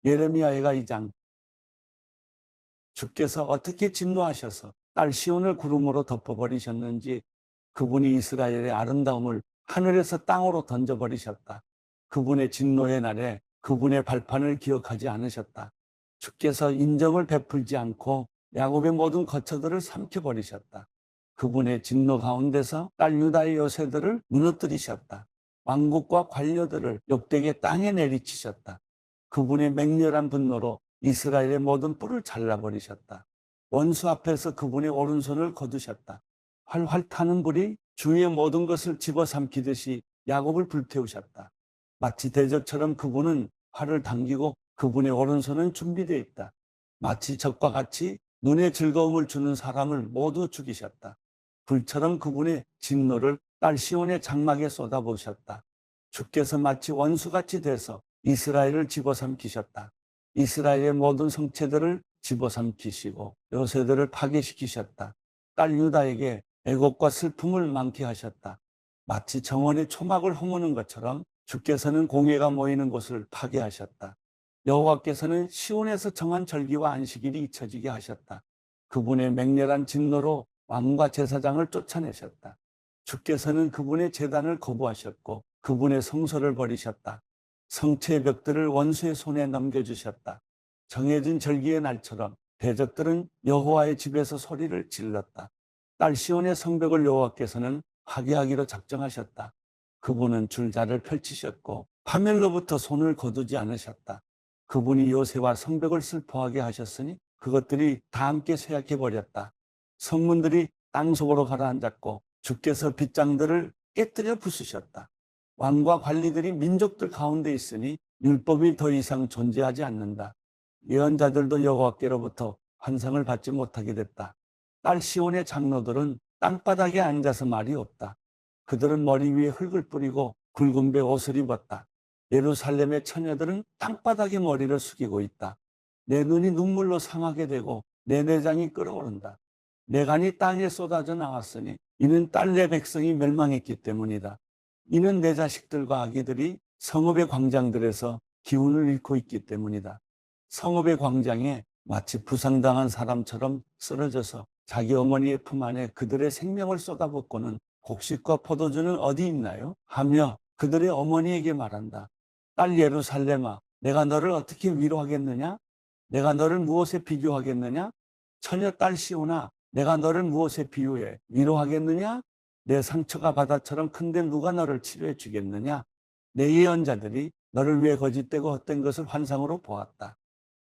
예레미야가 2장. 주께서 어떻게 진노하셔서 딸 시온을 구름으로 덮어버리셨는지, 그분이 이스라엘의 아름다움을 하늘에서 땅으로 던져버리셨다. 그분의 진노의 날에 그분의 발판을 기억하지 않으셨다. 주께서 인정을 베풀지 않고 야곱의 모든 거처들을 삼켜버리셨다. 그분의 진노 가운데서 딸 유다의 요새들을 무너뜨리셨다. 왕국과 관료들을 욕되게 땅에 내리치셨다. 그분의 맹렬한 분노로 이스라엘의 모든 뿔을 잘라버리셨다. 원수 앞에서 그분의 오른손을 거두셨다. 활활 타는 불이 주위의 모든 것을 집어삼키듯이 야곱을 불태우셨다. 마치 대적처럼 그분은 활을 당기고 그분의 오른손은 준비되어 있다. 마치 적과 같이 눈에 즐거움을 주는 사람을 모두 죽이셨다. 불처럼 그분의 진노를 딸 시온의 장막에 쏟아부으셨다. 주께서 마치 원수같이 돼서 이스라엘을 집어삼키셨다. 이스라엘의 모든 성체들을 집어삼키시고 요새들을 파괴시키셨다. 딸 유다에게 애곡과 슬픔을 많게 하셨다. 마치 정원의 초막을 허무는 것처럼 주께서는 공회가 모이는 곳을 파괴하셨다. 여호와께서는 시온에서 정한 절기와 안식일이 잊혀지게 하셨다. 그분의 맹렬한 진노로 왕과 제사장을 쫓아내셨다. 주께서는 그분의 제단을 거부하셨고 그분의 성소를 버리셨다. 성체의 벽들을 원수의 손에 넘겨주셨다. 정해진 절기의 날처럼 대적들은 여호와의 집에서 소리를 질렀다. 딸 시온의 성벽을 여호와께서는 파괴하기로 작정하셨다. 그분은 줄자를 펼치셨고 파멸로부터 손을 거두지 않으셨다. 그분이 요새와 성벽을 슬퍼하게 하셨으니 그것들이 다 함께 쇠약해 버렸다. 성문들이 땅속으로 가라앉았고 주께서 빗장들을 깨뜨려 부수셨다. 왕과 관리들이 민족들 가운데 있으니 율법이 더 이상 존재하지 않는다. 예언자들도 여호와께로부터 환상을 받지 못하게 됐다. 딸 시온의 장로들은 땅바닥에 앉아서 말이 없다. 그들은 머리 위에 흙을 뿌리고 굵은 배 옷을 입었다. 예루살렘의 처녀들은 땅바닥에 머리를 숙이고 있다. 내 눈이 눈물로 상하게 되고 내 내장이 끓어오른다. 내 간이 땅에 쏟아져 나왔으니 이는 딸 내 백성이 멸망했기 때문이다. 이는 내 자식들과 아기들이 성읍의 광장들에서 기운을 잃고 있기 때문이다. 성읍의 광장에 마치 부상당한 사람처럼 쓰러져서 자기 어머니의 품 안에 그들의 생명을 쏟아붓고는 곡식과 포도주는 어디 있나요? 하며 그들의 어머니에게 말한다. 딸 예루살렘아, 내가 너를 어떻게 위로하겠느냐? 내가 너를 무엇에 비교하겠느냐? 처녀 딸 시온아, 내가 너를 무엇에 비유해 위로하겠느냐? 내 상처가 바다처럼 큰데 누가 너를 치료해 주겠느냐? 내 예언자들이 너를 위해 거짓되고 헛된 것을 환상으로 보았다.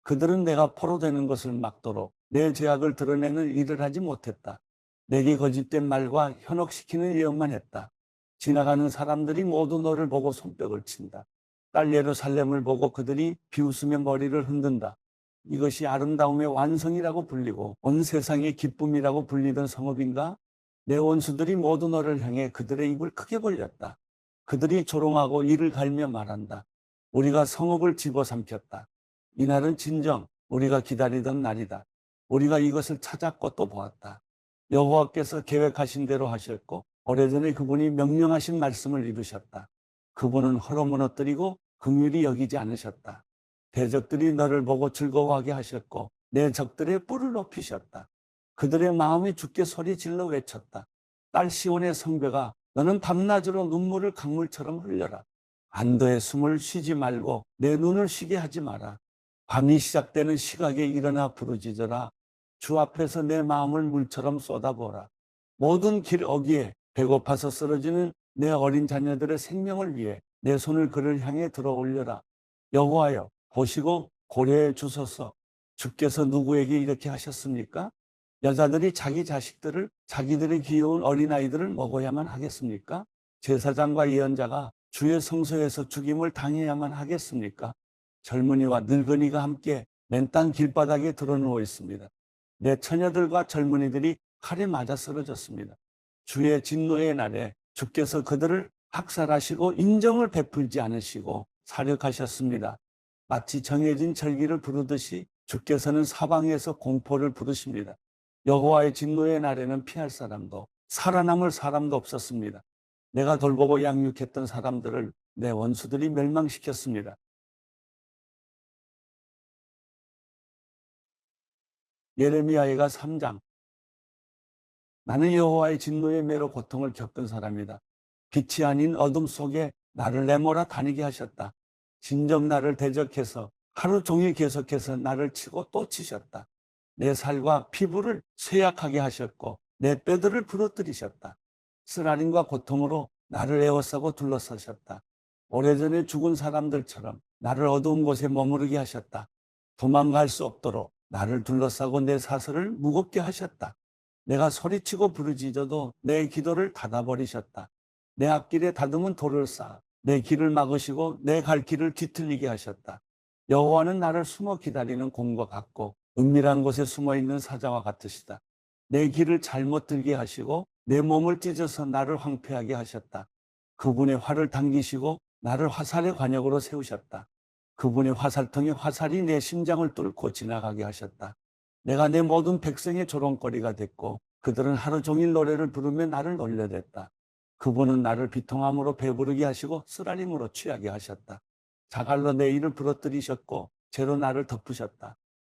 그들은 내가 포로되는 것을 막도록 내 죄악을 드러내는 일을 하지 못했다. 내게 거짓된 말과 현혹시키는 예언만 했다. 지나가는 사람들이 모두 너를 보고 손뼉을 친다. 딸 예루살렘을 보고 그들이 비웃으며 머리를 흔든다. 이것이 아름다움의 완성이라고 불리고 온 세상의 기쁨이라고 불리던 성읍인가? 내 원수들이 모두 너를 향해 그들의 입을 크게 벌렸다. 그들이 조롱하고 이를 갈며 말한다. 우리가 성읍을 집어삼켰다. 이날은 진정 우리가 기다리던 날이다. 우리가 이것을 찾았고 또 보았다. 여호와께서 계획하신 대로 하셨고 오래전에 그분이 명령하신 말씀을 이루셨다. 그분은 허로 무너뜨리고 긍휼히 여기지 않으셨다. 대적들이 너를 보고 즐거워하게 하셨고 내 적들의 뿔을 높이셨다. 그들의 마음이 주께 소리질러 외쳤다. 딸 시온의 성벽아, 너는 밤낮으로 눈물을 강물처럼 흘려라. 안도의 숨을 쉬지 말고 내 눈을 쉬게 하지 마라. 밤이 시작되는 시각에 일어나 부르짖어라. 주 앞에서 내 마음을 물처럼 쏟아부어라. 모든 길 어귀에 배고파서 쓰러지는 내 어린 자녀들의 생명을 위해 내 손을 그를 향해 들어 올려라. 여호와여, 보시고 고려해 주소서. 주께서 누구에게 이렇게 하셨습니까? 여자들이 자기 자식들을, 자기들의 귀여운 어린아이들을 먹어야만 하겠습니까? 제사장과 예언자가 주의 성소에서 죽임을 당해야만 하겠습니까? 젊은이와 늙은이가 함께 맨땅 길바닥에 드러누워 있습니다. 내 처녀들과 젊은이들이 칼에 맞아 쓰러졌습니다. 주의 진노의 날에 주께서 그들을 학살하시고 인정을 베풀지 않으시고 살육하셨습니다. 마치 정해진 절기를 부르듯이 주께서는 사방에서 공포를 부르십니다. 여호와의 진노의 날에는 피할 사람도 살아남을 사람도 없었습니다. 내가 돌보고 양육했던 사람들을 내 원수들이 멸망시켰습니다. 예레미야가 3장. 나는 여호와의 진노의 매로 고통을 겪은 사람이다. 빛이 아닌 어둠 속에 나를 내몰아 다니게 하셨다. 진정 나를 대적해서 하루 종일 계속해서 나를 치고 또 치셨다. 내 살과 피부를 쇠약하게 하셨고 내 뼈들을 부러뜨리셨다. 쓰라림과 고통으로 나를 에워싸고 둘러싸셨다. 오래전에 죽은 사람들처럼 나를 어두운 곳에 머무르게 하셨다. 도망갈 수 없도록 나를 둘러싸고 내 사슬을 무겁게 하셨다. 내가 소리치고 부르짖어도 내 기도를 닫아버리셨다. 내 앞길에 다듬은 돌을 쌓아 내 길을 막으시고 내 갈 길을 뒤틀리게 하셨다. 여호와는 나를 숨어 기다리는 곰과 같고 은밀한 곳에 숨어 있는 사자와 같으시다. 내 길을 잘못 들게 하시고 내 몸을 찢어서 나를 황폐하게 하셨다. 그분의 활을 당기시고 나를 화살의 관역으로 세우셨다. 그분의 화살통에 화살이 내 심장을 뚫고 지나가게 하셨다. 내가 내 모든 백성의 조롱거리가 됐고 그들은 하루 종일 노래를 부르며 나를 놀려댔다. 그분은 나를 비통함으로 배부르게 하시고 쓰라림으로 취하게 하셨다. 자갈로 내 일을 부러뜨리셨고 죄로 나를 덮으셨다.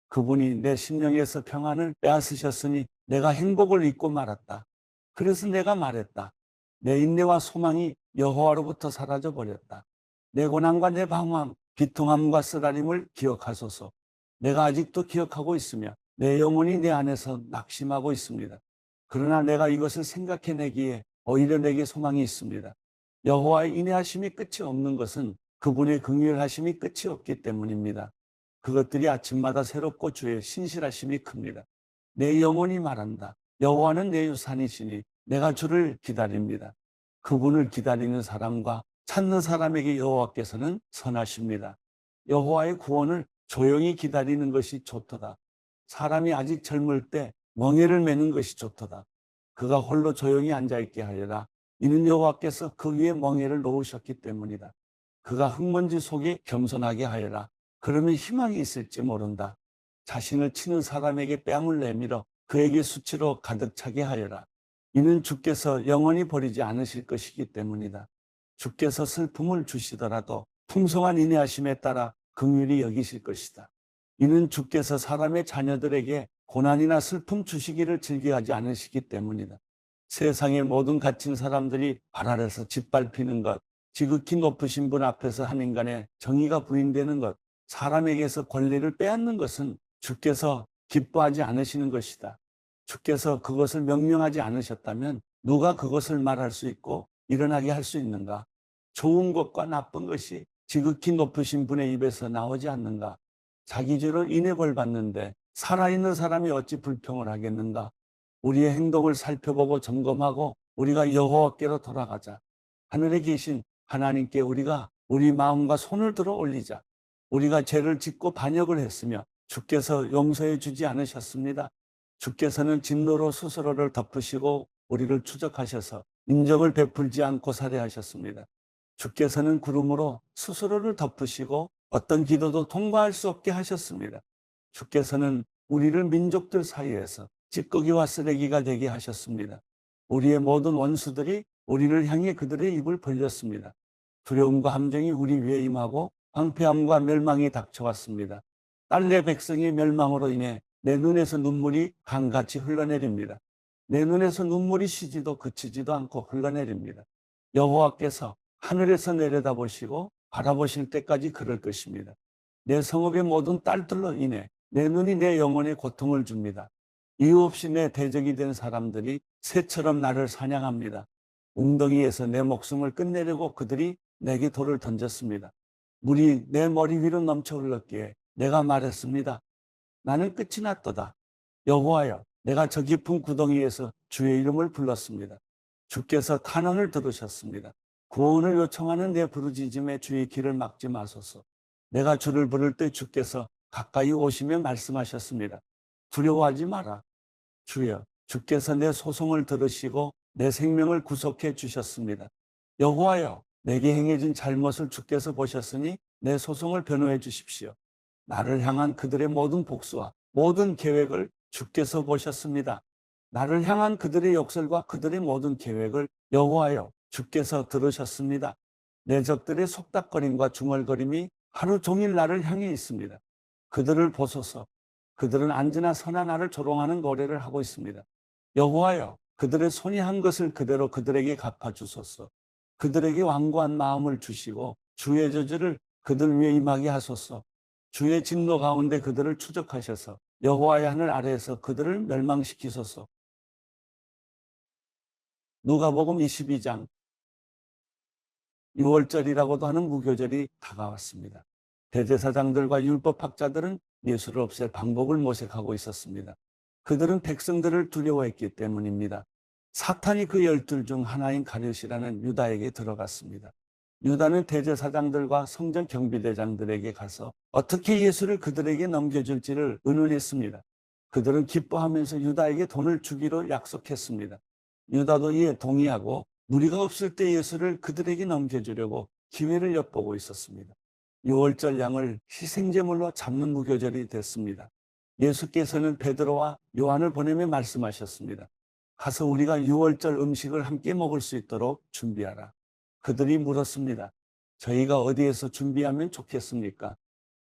그분이 내 심령에서 평안을 빼앗으셨으니 내가 행복을 잊고 말았다. 그래서 내가 말했다. 내 인내와 소망이 여호와로부터 사라져 버렸다. 내 고난과 내 방황, 비통함과 쓰라림을 기억하소서. 내가 아직도 기억하고 있으며 내 영혼이 내 안에서 낙심하고 있습니다. 그러나 내가 이것을 생각해내기에 오히려 내게 소망이 있습니다. 여호와의 인내하심이 끝이 없는 것은 그분의 긍휼하심이 끝이 없기 때문입니다. 그것들이 아침마다 새롭고 주의 신실하심이 큽니다. 내 영혼이 말한다. 여호와는 내 유산이시니 내가 주를 기다립니다. 그분을 기다리는 사람과 찾는 사람에게 여호와께서는 선하십니다. 여호와의 구원을 조용히 기다리는 것이 좋도다. 사람이 아직 젊을 때 멍에를 매는 것이 좋도다. 그가 홀로 조용히 앉아있게 하리라. 이는 여호와께서 그 위에 멍에를 놓으셨기 때문이다. 그가 흙먼지 속에 겸손하게 하리라. 그러면 희망이 있을지 모른다. 자신을 치는 사람에게 뺨을 내밀어 그에게 수치로 가득 차게 하리라. 이는 주께서 영원히 버리지 않으실 것이기 때문이다. 주께서 슬픔을 주시더라도 풍성한 인내하심에 따라 긍휼히 여기실 것이다. 이는 주께서 사람의 자녀들에게 고난이나 슬픔 주시기를 즐겨하지 않으시기 때문이다. 세상의 모든 갇힌 사람들이 발 아래서 짓밟히는 것, 지극히 높으신 분 앞에서 한 인간의 정의가 부인되는 것, 사람에게서 권리를 빼앗는 것은 주께서 기뻐하지 않으시는 것이다. 주께서 그것을 명령하지 않으셨다면 누가 그것을 말할 수 있고 일어나게 할 수 있는가? 좋은 것과 나쁜 것이 지극히 높으신 분의 입에서 나오지 않는가? 자기 죄로 인해 벌 받는데 살아있는 사람이 어찌 불평을 하겠는가? 우리의 행동을 살펴보고 점검하고 우리가 여호와께로 돌아가자. 하늘에 계신 하나님께 우리가 우리 마음과 손을 들어 올리자. 우리가 죄를 짓고 반역을 했으며 주께서 용서해 주지 않으셨습니다. 주께서는 진노로 스스로를 덮으시고 우리를 추적하셔서 인정을 베풀지 않고 살해하셨습니다. 주께서는 구름으로 스스로를 덮으시고 어떤 기도도 통과할 수 없게 하셨습니다. 주께서는 우리를 민족들 사이에서 찌꺼기와 쓰레기가 되게 하셨습니다. 우리의 모든 원수들이 우리를 향해 그들의 입을 벌렸습니다. 두려움과 함정이 우리 위에 임하고 황폐함과 멸망이 닥쳐왔습니다. 딸내 백성의 멸망으로 인해 내 눈에서 눈물이 강같이 흘러내립니다. 내 눈에서 눈물이 쉬지도 그치지도 않고 흘러내립니다. 여호와께서 하늘에서 내려다보시고 바라보실 때까지 그럴 것입니다. 내 성읍의 모든 딸들로 인해 내 눈이 내 영혼에 고통을 줍니다. 이유 없이 내 대적이 된 사람들이 새처럼 나를 사냥합니다. 웅덩이에서 내 목숨을 끝내려고 그들이 내게 돌을 던졌습니다. 물이 내 머리 위로 넘쳐 흘렀기에 내가 말했습니다. 나는 끝이 났도다. 여호와여, 내가 저 깊은 구덩이에서 주의 이름을 불렀습니다. 주께서 탄원을 들으셨습니다. 구원을 요청하는 내 부르짖음에 주의 길을 막지 마소서. 내가 주를 부를 때 주께서 가까이 오시며 말씀하셨습니다. 두려워하지 마라. 주여, 주께서 내 소송을 들으시고 내 생명을 구속해 주셨습니다. 여호와여, 내게 행해진 잘못을 주께서 보셨으니 내 소송을 변호해 주십시오. 나를 향한 그들의 모든 복수와 모든 계획을 주께서 보셨습니다. 나를 향한 그들의 욕설과 그들의 모든 계획을 여호와여, 주께서 들으셨습니다. 내 적들의 속닥거림과 중얼거림이 하루 종일 나를 향해 있습니다. 그들을 보소서. 그들은 안지나 선하나를 조롱하는 노래를 하고 있습니다. 여호와여, 그들의 손이 한 것을 그대로 그들에게 갚아주소서. 그들에게 완고한 마음을 주시고 주의 저주를 그들 위에 임하게 하소서. 주의 진노 가운데 그들을 추적하셔서 여호와의 하늘 아래에서 그들을 멸망시키소서. 누가복음 22장 6월절이라고도 하는 무교절이 다가왔습니다. 대제사장들과 율법학자들은 예수를 없앨 방법을 모색하고 있었습니다. 그들은 백성들을 두려워했기 때문입니다. 사탄이 그 12 중 하나인 가룟이라는 유다에게 들어갔습니다. 유다는 대제사장들과 성전 경비대장들에게 가서 어떻게 예수를 그들에게 넘겨줄지를 의논했습니다. 그들은 기뻐하면서 유다에게 돈을 주기로 약속했습니다. 유다도 이에 동의하고 무리가 없을 때 예수를 그들에게 넘겨주려고 기회를 엿보고 있었습니다. 6월절 양을 희생제물로 잡는 무교절이 됐습니다. 예수께서는 베드로와 요한을 보내며 말씀하셨습니다. 가서 우리가 6월절 음식을 함께 먹을 수 있도록 준비하라. 그들이 물었습니다. 저희가 어디에서 준비하면 좋겠습니까?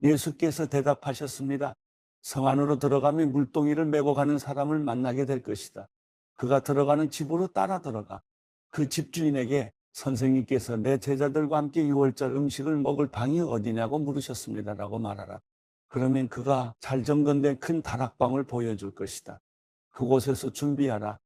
예수께서 대답하셨습니다. 성 안으로 들어가면 물동이를 메고 가는 사람을 만나게 될 것이다. 그가 들어가는 집으로 따라 들어가 그 집주인에게 선생님께서 내 제자들과 함께 6월절 음식을 먹을 방이 어디냐고 물으셨습니다라고 말하라. 그러면 그가 잘 정돈된 큰 다락방을 보여줄 것이다. 그곳에서 준비하라.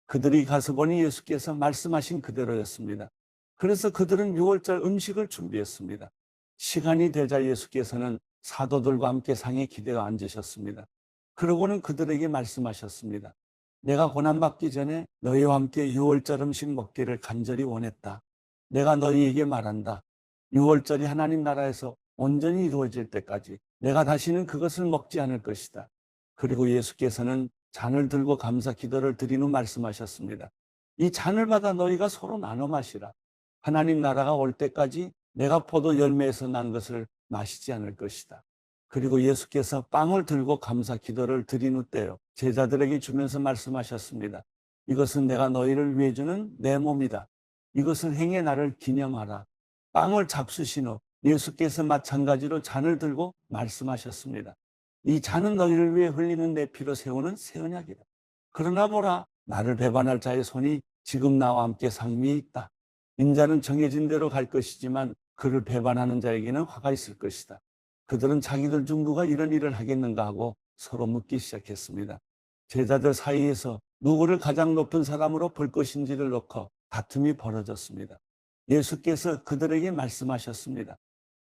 그들이 가서 보니 예수께서 말씀하신 그대로였습니다. 그래서 그들은 6월절 음식을 준비했습니다. 시간이 되자 예수께서는 사도들과 함께 상에 기대어 앉으셨습니다. 그러고는 그들에게 말씀하셨습니다. 내가 고난받기 전에 너희와 함께 6월절 음식 먹기를 간절히 원했다. 내가 너희에게 말한다. 6월절이 하나님 나라에서 온전히 이루어질 때까지 내가 다시는 그것을 먹지 않을 것이다. 그리고 예수께서는 잔을 들고 감사 기도를 드린 후 말씀하셨습니다. 이 잔을 받아 너희가 서로 나눠 마시라. 하나님 나라가 올 때까지 내가 포도 열매에서 난 것을 마시지 않을 것이다. 그리고 예수께서 빵을 들고 감사 기도를 드린 후 때요 제자들에게 주면서 말씀하셨습니다. 이것은 내가 너희를 위해 주는 내 몸이다. 이것을 행해 나를 기념하라. 빵을 잡수신 후 예수께서 마찬가지로 잔을 들고 말씀하셨습니다. 이 잔은 너희를 위해 흘리는 내 피로 세우는 새 언약이다. 그러나 보라, 나를 배반할 자의 손이 지금 나와 함께 상미에 있다. 인자는 정해진 대로 갈 것이지만 그를 배반하는 자에게는 화가 있을 것이다. 그들은 자기들 중 누가 이런 일을 하겠는가 하고 서로 묻기 시작했습니다. 제자들 사이에서 누구를 가장 높은 사람으로 볼 것인지를 놓고 다툼이 벌어졌습니다. 예수께서 그들에게 말씀하셨습니다.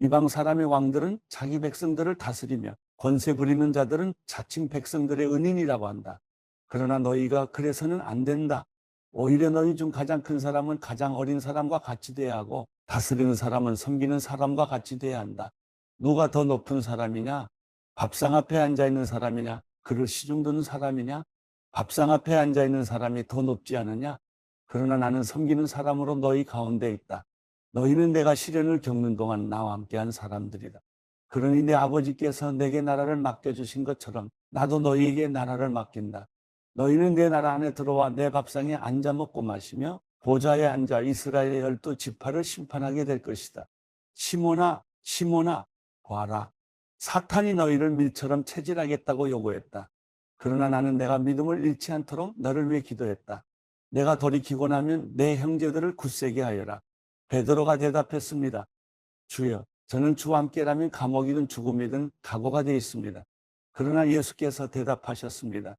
이방 사람의 왕들은 자기 백성들을 다스리며 권세 부리는 자들은 자칭 백성들의 은인이라고 한다. 그러나 너희가 그래서는 안 된다. 오히려 너희 중 가장 큰 사람은 가장 어린 사람과 같이 돼야 하고 다스리는 사람은 섬기는 사람과 같이 돼야 한다. 누가 더 높은 사람이냐? 밥상 앞에 앉아있는 사람이냐? 그를 시중 드는 사람이냐? 밥상 앞에 앉아있는 사람이 더 높지 않으냐? 그러나 나는 섬기는 사람으로 너희 가운데 있다. 너희는 내가 시련을 겪는 동안 나와 함께한 사람들이다. 그러니 내 아버지께서 내게 나라를 맡겨주신 것처럼 나도 너희에게 나라를 맡긴다. 너희는 내 나라 안에 들어와 내 밥상에 앉아 먹고 마시며 보좌에 앉아 이스라엘의 12지파를 심판하게 될 것이다. 시몬아, 시몬아, 봐라. 사탄이 너희를 밀처럼 체질하겠다고 요구했다. 그러나 나는 내가 믿음을 잃지 않도록 너를 위해 기도했다. 내가 돌이키고 나면 내 형제들을 굳세게 하여라. 베드로가 대답했습니다. 주여, 저는 주와 함께라면 감옥이든 죽음이든 각오가 되어 있습니다. 그러나 예수께서 대답하셨습니다.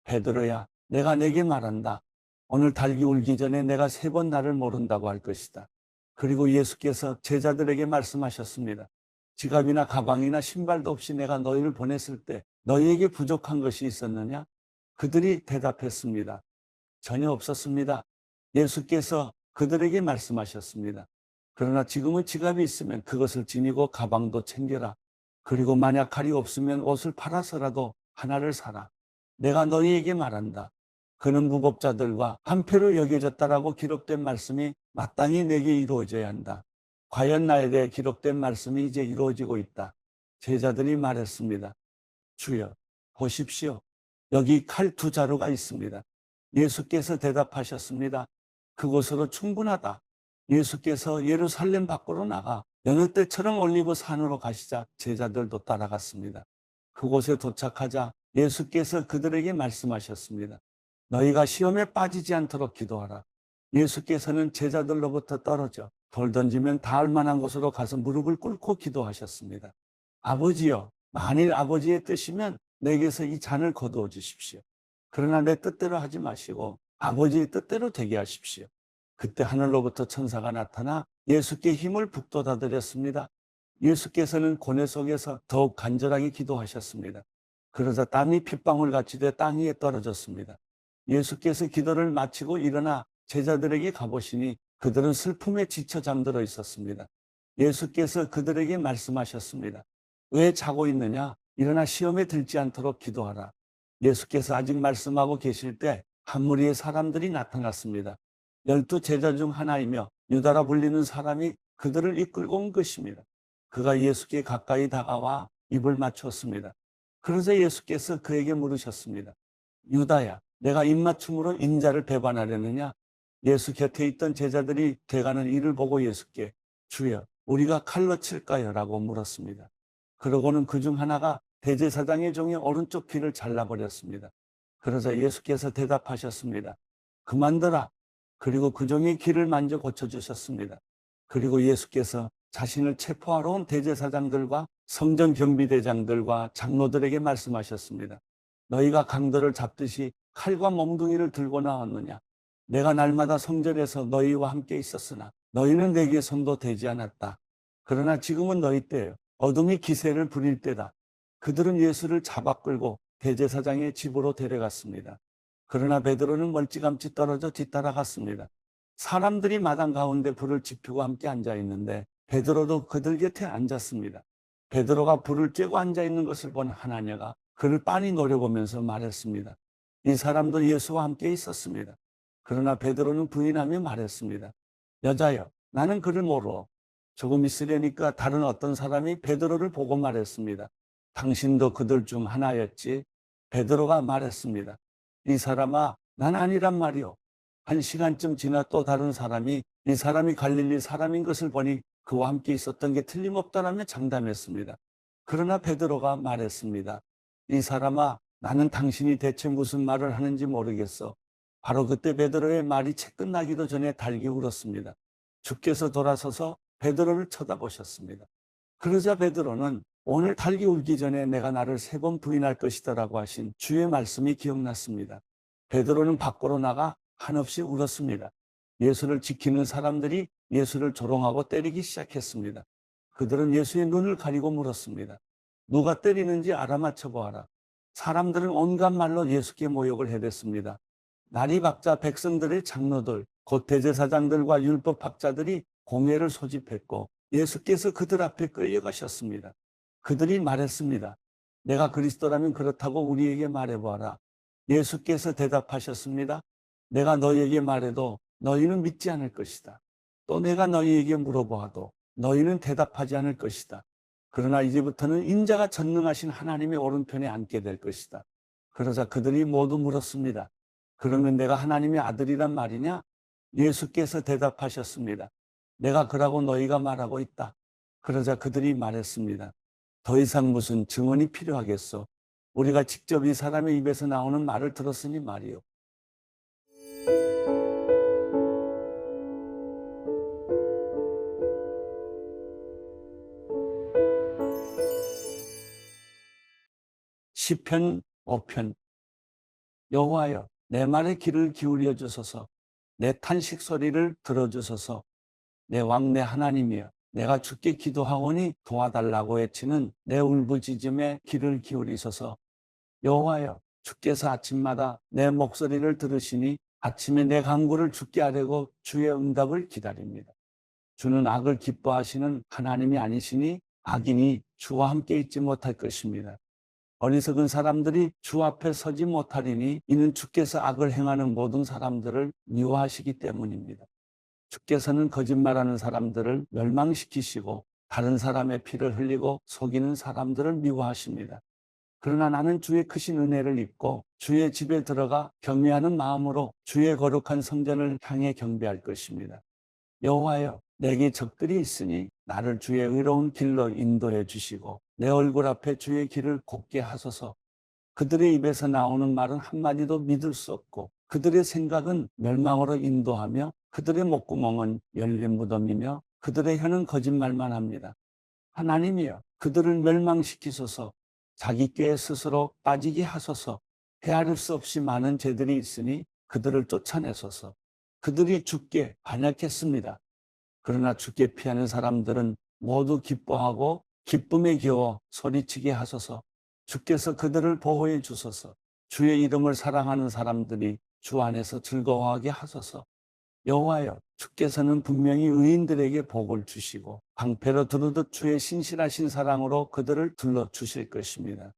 베드로야, 내가 내게 말한다. 오늘 닭이 울기 전에 내가 3번 나를 모른다고 할 것이다. 그리고 예수께서 제자들에게 말씀하셨습니다. 지갑이나 가방이나 신발도 없이 내가 너희를 보냈을 때 너희에게 부족한 것이 있었느냐? 그들이 대답했습니다. 전혀 없었습니다. 예수께서 그들에게 말씀하셨습니다. 그러나 지금은 지갑이 있으면 그것을 지니고 가방도 챙겨라. 그리고 만약 칼이 없으면 옷을 팔아서라도 하나를 사라. 내가 너희에게 말한다. 그는 무법자들과 한패로 여겨졌다라고 기록된 말씀이 마땅히 내게 이루어져야 한다. 과연 나에 대해 기록된 말씀이 이제 이루어지고 있다. 제자들이 말했습니다. 주여, 보십시오. 여기 칼 2자루가 있습니다. 예수께서 대답하셨습니다. 그곳으로 충분하다. 예수께서 예루살렘 밖으로 나가 여느 때처럼 올리브 산으로 가시자 제자들도 따라갔습니다. 그곳에 도착하자 예수께서 그들에게 말씀하셨습니다. 너희가 시험에 빠지지 않도록 기도하라. 예수께서는 제자들로부터 떨어져 돌 던지면 닿을 만한 곳으로 가서 무릎을 꿇고 기도하셨습니다. 아버지여, 만일 아버지의 뜻이면 내게서 이 잔을 거두어 주십시오. 그러나 내 뜻대로 하지 마시고 아버지의 뜻대로 되게 하십시오. 그때 하늘로부터 천사가 나타나 예수께 힘을 북돋아 드렸습니다. 예수께서는 고뇌 속에서 더욱 간절하게 기도하셨습니다. 그러자 땀이 핏방울 같이 돼 땅 위에 떨어졌습니다. 예수께서 기도를 마치고 일어나 제자들에게 가보시니 그들은 슬픔에 지쳐 잠들어 있었습니다. 예수께서 그들에게 말씀하셨습니다. 왜 자고 있느냐? 일어나 시험에 들지 않도록 기도하라. 예수께서 아직 말씀하고 계실 때 한 무리의 사람들이 나타났습니다. 12 제자 중 하나이며 유다라 불리는 사람이 그들을 이끌고 온 것입니다. 그가 예수께 가까이 다가와 입을 맞췄습니다. 그러자 예수께서 그에게 물으셨습니다. 유다야, 내가 입맞춤으로 인자를 배반하려느냐? 예수 곁에 있던 제자들이 돼가는 이를 보고 예수께 주여, 우리가 칼로 칠까요? 라고 물었습니다. 그러고는 그중 하나가 대제사장의 종의 오른쪽 귀를 잘라버렸습니다. 그러자 예수께서 대답하셨습니다. 그만둬라. 그리고 그 종의 귀를 만져 고쳐주셨습니다. 그리고 예수께서 자신을 체포하러 온 대제사장들과 성전 경비대장들과 장로들에게 말씀하셨습니다. 너희가 강도를 잡듯이 칼과 몽둥이를 들고 나왔느냐? 내가 날마다 성전에서 너희와 함께 있었으나 너희는 내게 손도 대지 않았다. 그러나 지금은 너희 때요. 어둠이 기세를 부릴 때다. 그들은 예수를 잡아 끌고 대제사장의 집으로 데려갔습니다. 그러나 베드로는 멀찌감치 떨어져 뒤따라갔습니다. 사람들이 마당 가운데 불을 지피고 함께 앉아 있는데 베드로도 그들 곁에 앉았습니다. 베드로가 불을 쬐고 앉아 있는 것을 본 하나냐가 그를 빤히 노려보면서 말했습니다. 이 사람도 예수와 함께 있었습니다. 그러나 베드로는 부인하며 말했습니다. 여자여, 나는 그를 모르오. 조금 있으려니까 다른 어떤 사람이 베드로를 보고 말했습니다. 당신도 그들 중 하나였지? 베드로가 말했습니다. 이 사람아, 난 아니란 말이오. 1시간쯤 지나 또 다른 사람이 이 사람이 갈릴리 사람인 것을 보니 그와 함께 있었던 게 틀림없다라며 장담했습니다. 그러나 베드로가 말했습니다. 이 사람아, 나는 당신이 대체 무슨 말을 하는지 모르겠어. 바로 그때 베드로의 말이 채 끝나기도 전에 달기 울었습니다. 주께서 돌아서서 베드로를 쳐다보셨습니다. 그러자 베드로는 오늘 달기 울기 전에 내가 나를 3번 부인할 것이다라고 하신 주의 말씀이 기억났습니다. 베드로는 밖으로 나가 한없이 울었습니다. 예수를 지키는 사람들이 예수를 조롱하고 때리기 시작했습니다. 그들은 예수의 눈을 가리고 물었습니다. 누가 때리는지 알아맞혀 보아라. 사람들은 온갖 말로 예수께 모욕을 해댔습니다. 나리박자 백성들의 장로들, 곧 대제사장들과 율법학자들이 공회를 소집했고 예수께서 그들 앞에 끌려가셨습니다. 그들이 말했습니다. 내가 그리스도라면 그렇다고 우리에게 말해보아라. 예수께서 대답하셨습니다. 내가 너희에게 말해도 너희는 믿지 않을 것이다. 또 내가 너희에게 물어보아도 너희는 대답하지 않을 것이다. 그러나 이제부터는 인자가 전능하신 하나님의 오른편에 앉게 될 것이다. 그러자 그들이 모두 물었습니다. 그러면 내가 하나님의 아들이란 말이냐? 예수께서 대답하셨습니다. 내가 그라고 너희가 말하고 있다. 그러자 그들이 말했습니다. 더 이상 무슨 증언이 필요하겠소? 우리가 직접 이 사람의 입에서 나오는 말을 들었으니 말이요. 시편 5편. 여호와여, 내 말에 귀를 기울여 주소서. 내 탄식 소리를 들어주소서. 내 왕 내 하나님이여, 내가 주께 기도하오니 도와달라고 외치는 내 울부짖음에 귀를 기울이소서. 여호와여, 주께서 아침마다 내 목소리를 들으시니 아침에 내 간구를 주께 아뢰고 주의 응답을 기다립니다. 주는 악을 기뻐하시는 하나님이 아니시니 악인이 주와 함께 있지 못할 것입니다. 어리석은 사람들이 주 앞에 서지 못하리니 이는 주께서 악을 행하는 모든 사람들을 미워하시기 때문입니다. 주께서는 거짓말하는 사람들을 멸망시키시고 다른 사람의 피를 흘리고 속이는 사람들을 미워하십니다. 그러나 나는 주의 크신 은혜를 입고 주의 집에 들어가 경외하는 마음으로 주의 거룩한 성전을 향해 경배할 것입니다. 여호와여, 내게 적들이 있으니 나를 주의 의로운 길로 인도해 주시고 내 얼굴 앞에 주의 길을 곱게 하소서. 그들의 입에서 나오는 말은 한마디도 믿을 수 없고 그들의 생각은 멸망으로 인도하며 그들의 목구멍은 열린 무덤이며 그들의 혀는 거짓말만 합니다. 하나님이여 그들을 멸망시키소서 자기 꾀에 스스로 빠지게 하소서 헤아릴 수 없이 많은 죄들이 있으니 그들을 쫓아내소서 그들이 주께 반역했습니다. 그러나 주께 피하는 사람들은 모두 기뻐하고 기쁨에 겨워 소리치게 하소서 주께서 그들을 보호해 주소서 주의 이름을 사랑하는 사람들이 주 안에서 즐거워하게 하소서 여호와여 주께서는 분명히 의인들에게 복을 주시고 방패로 두르듯 주의 신실하신 사랑으로 그들을 둘러 주실 것입니다.